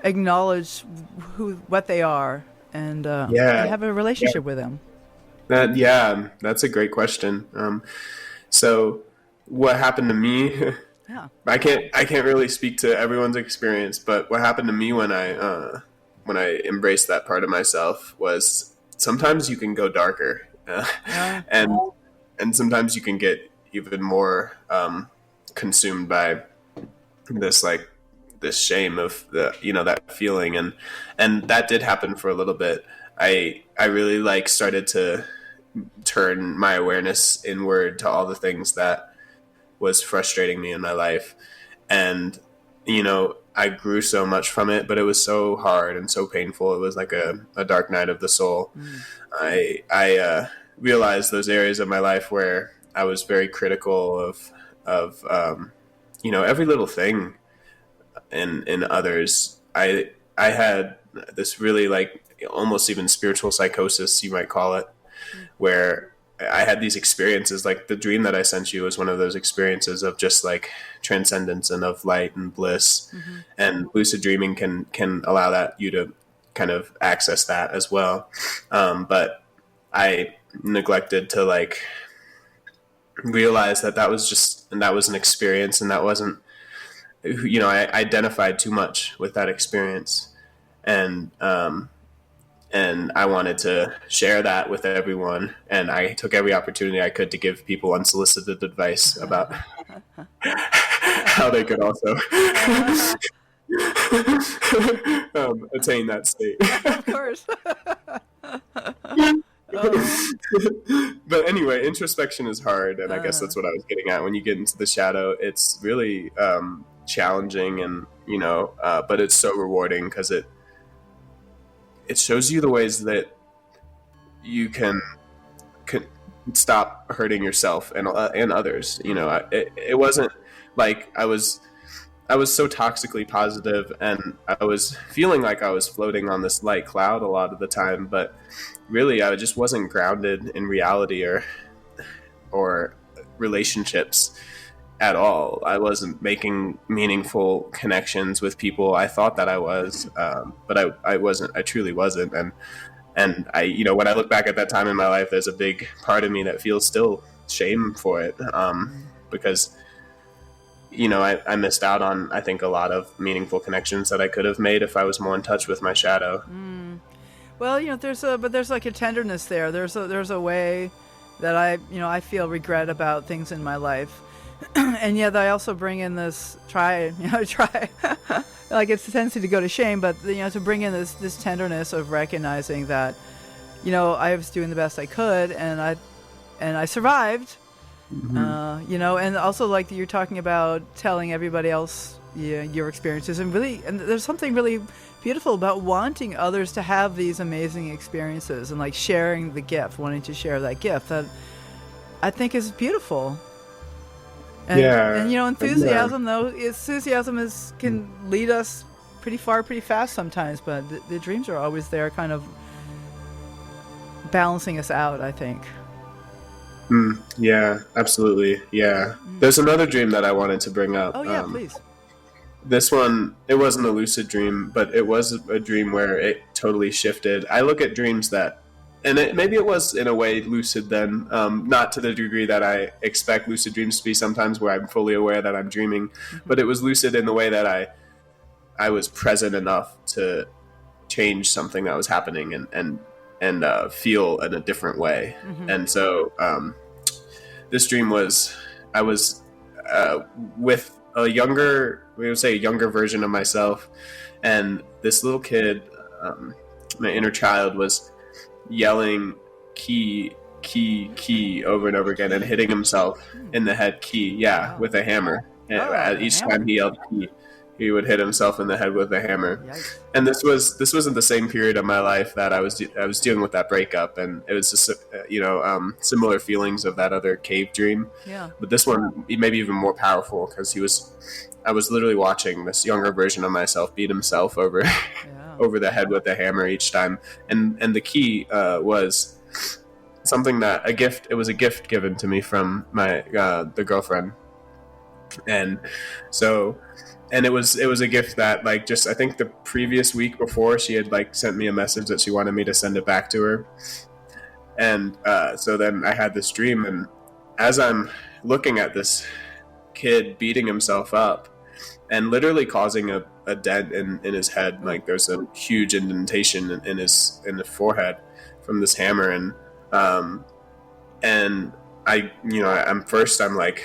Speaker 1: acknowledge what they are and have a relationship with them?
Speaker 2: That's a great question. So what happened to me?
Speaker 1: Yeah.
Speaker 2: I can't really speak to everyone's experience, but what happened to me when I embraced that part of myself was sometimes you can go darker, and sometimes you can get even more consumed by this shame of that feeling, and that did happen for a little bit. I really started to turn my awareness inward to all the things that was frustrating me in my life, and I grew so much from it, but it was so hard and so painful. It was like a dark night of the soul. I realized those areas of my life where I was very critical of every little thing in others. I had this really almost even spiritual psychosis, you might call it, where I had these experiences. Like the dream that I sent you was one of those experiences of just like transcendence and of light and bliss. And lucid dreaming can allow you to kind of access that as well. But I neglected to realize that was an experience, and that wasn't, I identified too much with that experience, and I wanted to share that with everyone, and I took every opportunity I could to give people unsolicited advice about how they could also attain that state.
Speaker 1: Of course.
Speaker 2: But anyway, introspection is hard, and I guess that's what I was getting at. When you get into the shadow, it's really challenging, and but it's so rewarding because it shows you the ways that you can stop hurting yourself and others. It wasn't like I was so toxically positive, and I was feeling like I was floating on this light cloud a lot of the time, but really I just wasn't grounded in reality or relationships. at all. I wasn't making meaningful connections with people. I thought that I was, but I wasn't. I truly wasn't. And I, when I look back at that time in my life, there's a big part of me that feels still shame for it, because I missed out on, I think, a lot of meaningful connections that I could have made if I was more in touch with my shadow.
Speaker 1: Well, there's like a tenderness there. There's a way that I feel regret about things in my life. And yet I also bring in this try, like it's a tendency to go to shame, but to bring in this tenderness of recognizing that, I was doing the best I could, and I survived. And also like you're talking about telling everybody else your experiences, and there's something really beautiful about wanting others to have these amazing experiences, and like sharing the gift, wanting to share that gift, that I think is beautiful. And, enthusiasm can lead us pretty far, pretty fast sometimes, but the dreams are always there, kind of balancing us out, I think.
Speaker 2: Yeah, absolutely. Yeah. There's another dream that I wanted to bring up.
Speaker 1: Oh, yeah, please.
Speaker 2: This one, it wasn't a lucid dream, but it was a dream where it totally shifted. I look at dreams that, and maybe it was in a way lucid then, not to the degree that I expect lucid dreams to be sometimes, where I'm fully aware that I'm dreaming, but it was lucid in the way that I was present enough to change something that was happening and feel in a different way. And so this dream was, I was with a younger version of myself, and this little kid, my inner child, was yelling key over and over again and hitting himself in the head, with a hammer. And each time he yelled key, he would hit himself in the head with a hammer. Yikes. And this was in the same period of my life that I was dealing with that breakup, and it was just similar feelings of that other cave dream.
Speaker 1: Yeah.
Speaker 2: But this one maybe even more powerful, because I was literally watching this younger version of myself beat himself over over the head with a hammer each time, and the key was something that it was a gift given to me from my the girlfriend, and so. And it was a gift that, like, just I think the previous week before, she had like sent me a message that she wanted me to send it back to her. And so then I had this dream, and as I'm looking at this kid beating himself up and literally causing a dent in his head, like there's a huge indentation in the forehead from this hammer, and I'm like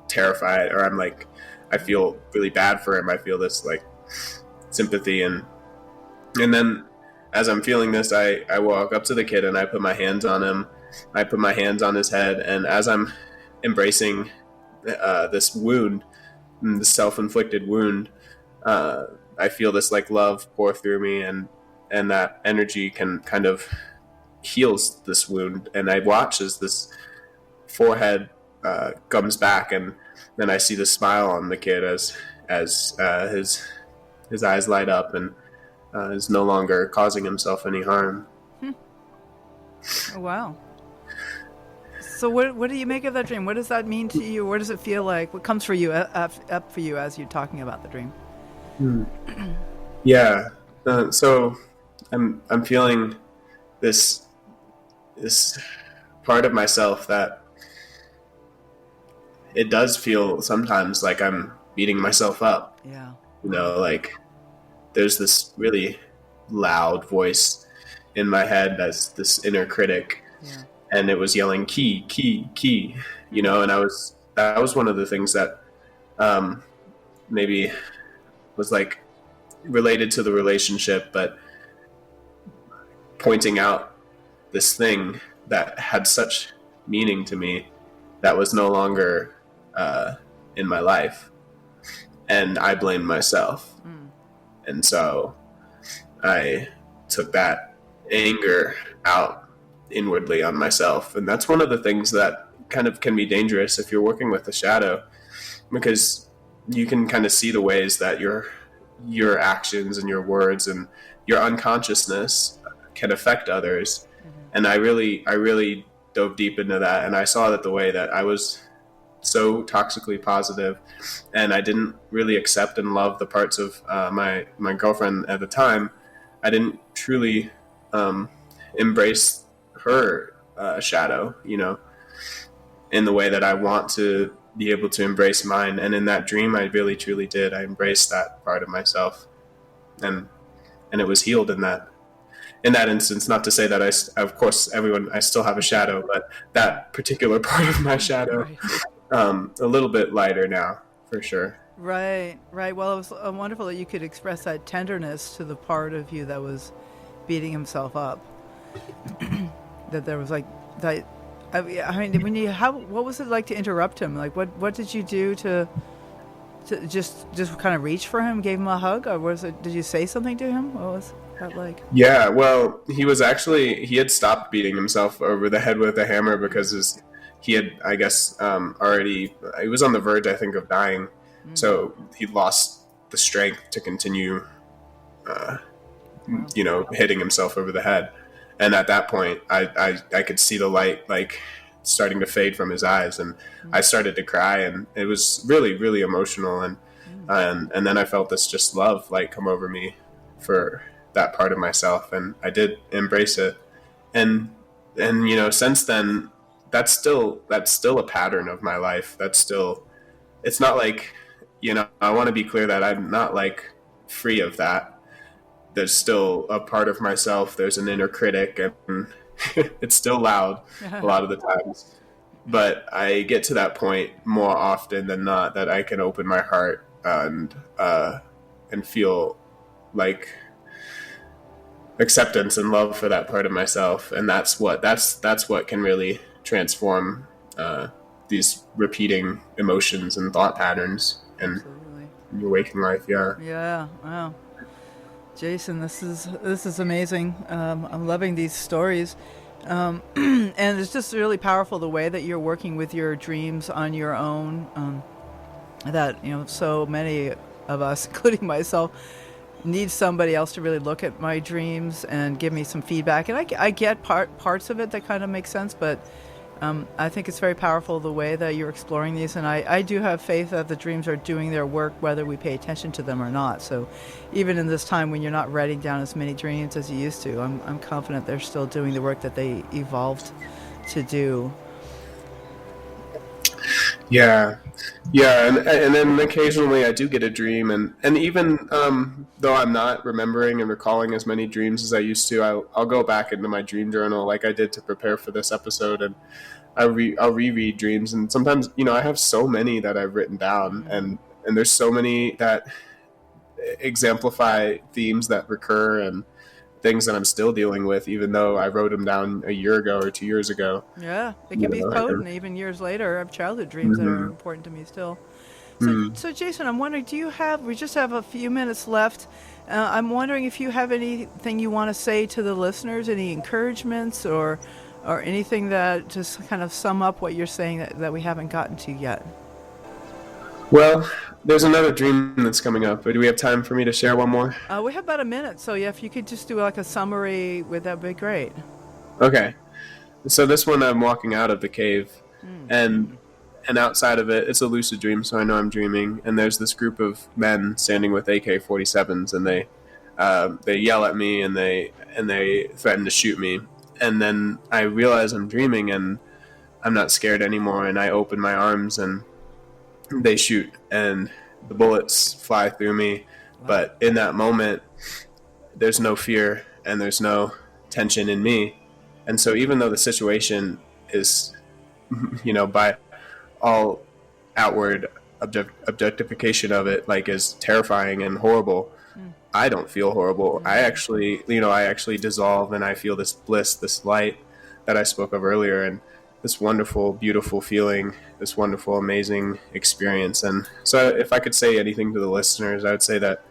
Speaker 2: terrified, or I'm like, I feel really bad for him. I feel this like sympathy, and then as I'm feeling this, I walk up to the kid and I put my hands on him. I put my hands on his head, and as I'm embracing this wound, this self-inflicted wound, I feel this like love pour through me, and that energy can kind of heals this wound. And I watch as this forehead comes back, and then I see the smile on the kid as his eyes light up, and is no longer causing himself any harm.
Speaker 1: Oh, wow. So what do you make of that dream? What does that mean to you? What does it feel like? What comes for you up for you as you're talking about the dream?
Speaker 2: Yeah. So I'm feeling this part of myself that it does feel sometimes like I'm beating myself up.
Speaker 1: Yeah.
Speaker 2: Like there's this really loud voice in my head that's this inner critic.
Speaker 1: Yeah.
Speaker 2: And it was yelling key, and that was one of the things that maybe was like related to the relationship, but pointing out this thing that had such meaning to me that was no longer in my life, and I blamed myself. And so I took that anger out inwardly on myself, and that's one of the things that kind of can be dangerous if you're working with the shadow, because you can kind of see the ways that your actions and your words and your unconsciousness can affect others. And I really dove deep into that, and I saw that the way that I was so toxically positive, and I didn't really accept and love the parts of my girlfriend at the time. I didn't truly embrace her shadow, in the way that I want to be able to embrace mine. And in that dream, I really truly did. I embraced that part of myself, and it was healed in that instance. Not to say that of course, I still have a shadow, but that particular part of my shadow,
Speaker 1: Right.
Speaker 2: a little bit lighter now, for sure.
Speaker 1: Right, right. Well, it was wonderful that you could express that tenderness to the part of you that was beating himself up. That there was like that. I mean, what was it like to interrupt him? Like, what did you do to just kind of reach for him, gave him a hug, or was it? Did you say something to him? What was that like?
Speaker 2: Yeah, well, he had stopped beating himself over the head with a hammer because he had, I guess, already, he was on the verge, I think, of dying. So he lost the strength to continue, hitting himself over the head. And at that point, I could see the light like starting to fade from his eyes, and I started to cry, and it was really, really emotional. And then I felt this just love like come over me for that part of myself, and I did embrace it. And since then, that's still a pattern of my life. It's not like, I want to be clear that I'm not like free of that. There's still a part of myself, there's an inner critic, and it's still loud a lot of the times. But I get to that point more often than not, that I can open my heart and feel like acceptance and love for that part of myself. And that's what can really transform these repeating emotions and thought patterns in your waking life.
Speaker 1: Yeah. Wow. Jason, this is amazing. I'm loving these stories, and it's just really powerful the way that you're working with your dreams on your own. That so many of us, including myself, need somebody else to really look at my dreams and give me some feedback. And I get parts of it that kind of make sense, but I think it's very powerful the way that you're exploring these, and I do have faith that the dreams are doing their work whether we pay attention to them or not. So even in this time when you're not writing down as many dreams as you used to, I'm confident they're still doing the work that they evolved to do.
Speaker 2: Yeah, and then occasionally I do get a dream, and even though I'm not remembering and recalling as many dreams as I used to, I'll go back into my dream journal like I did to prepare for this episode, and I'll reread dreams, and sometimes I have so many that I've written down, and there's so many that exemplify themes that recur and things that I'm still dealing with, even though I wrote them down a year ago or 2 years ago.
Speaker 1: Yeah, it can be potent even years later. I have childhood dreams that are important to me still. So Jason, I'm wondering, we just have a few minutes left. I'm wondering if you have anything you want to say to the listeners, any encouragements or anything that just kind of sum up what you're saying that we haven't gotten to yet.
Speaker 2: Well, there's another dream that's coming up. Do we have time for me to share one more?
Speaker 1: We have about a minute, so yeah, if you could just do like a summary, that'd be great.
Speaker 2: Okay. So this one, I'm walking out of the cave, and outside of it, it's a lucid dream, so I know I'm dreaming. And there's this group of men standing with AK-47s, and they yell at me, and they threaten to shoot me. And then I realize I'm dreaming, and I'm not scared anymore. And I open my arms, and they shoot, and the bullets fly through me. Wow. But in that moment, there's no fear and there's no tension in me. And so even though the situation is, by all outward objectification of it, like, is terrifying and horrible, I don't feel horrible. I actually dissolve, and I feel this bliss, this light that I spoke of earlier, and this wonderful, beautiful feeling, this wonderful, amazing experience. And so if I could say anything to the listeners, I would say that,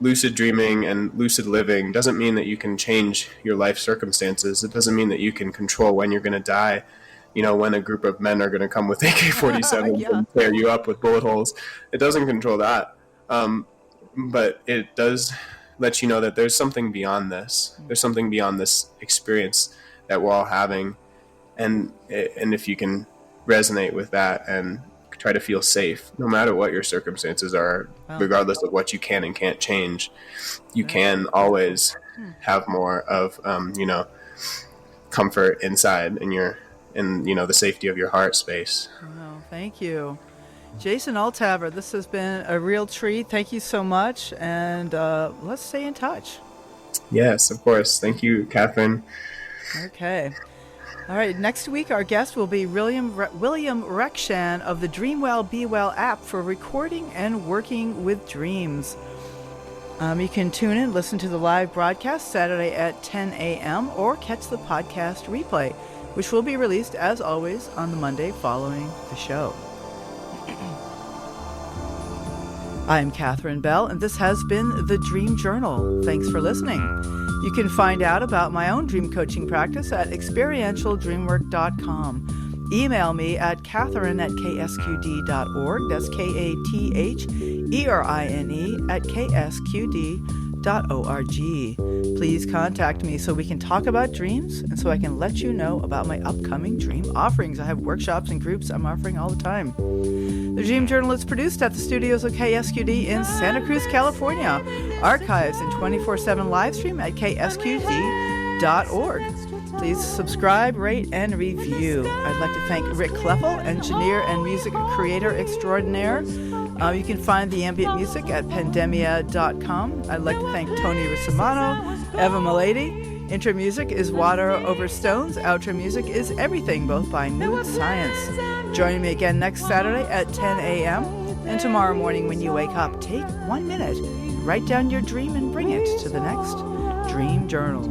Speaker 2: lucid dreaming and lucid living doesn't mean that you can change your life circumstances. It doesn't mean that you can control when you're going to die. When a group of men are going to come with AK-47 and tear you up with bullet holes. It doesn't control that. But it does let you know that there's something beyond this. There's something beyond this experience that we're all having. And if you can resonate with that and try to feel safe no matter what your circumstances are.
Speaker 1: Wow.
Speaker 2: Regardless of what you can and can't change, you
Speaker 1: That's
Speaker 2: can always have more of comfort inside in the safety of your heart space.
Speaker 1: Wow, thank you. Jason Althaver, this has been a real treat. Thank you so much, and let's stay in touch.
Speaker 2: Yes, of course. Thank you, Catherine.
Speaker 1: Okay. All right, next week our guest will be William Rekshan of the Dreamwell Be Well app for recording and working with dreams. You can tune in, listen to the live broadcast Saturday at 10 a.m. or catch the podcast replay, which will be released, as always, on the Monday following the show. I'm Catherine Bell, and this has been The Dream Journal. Thanks for listening. You can find out about my own dream coaching practice at experientialdreamwork.com. Email me at catherine@ksqd.org. That's KATHERINE@ksqd.org. Please contact me so we can talk about dreams and so I can let you know about my upcoming dream offerings. I have workshops and groups I'm offering all the time. The Dream Journal is produced at the studios of KSQD in Santa Cruz, California. Archives and 24/7 live stream at ksqd.org. Please subscribe, rate, and review. I'd like to thank Rick Kleffel, engineer and music creator extraordinaire. You can find the ambient music at pandemia.com. I'd like to thank Tony Risimano, Eva Milady. Intro music is Water Over Stones. Outro music is Everything, both by Nude Science. Join me again next Saturday at 10 a.m. And tomorrow morning when you wake up, take 1 minute, write down your dream and bring it to the next Dream Journal.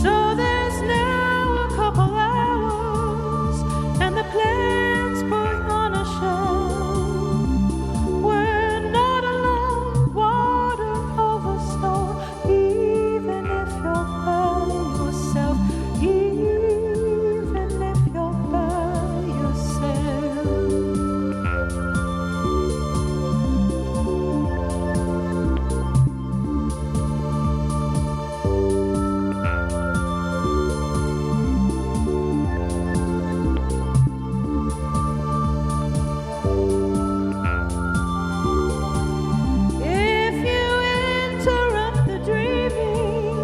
Speaker 3: So there's now a couple hours and the plan's put on a show. We're not alone, water over stone, even if you're by yourself, even if you're by yourself. If you interrupt the dreaming,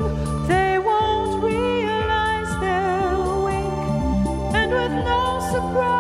Speaker 3: they won't realize they'll wink, and with no surprise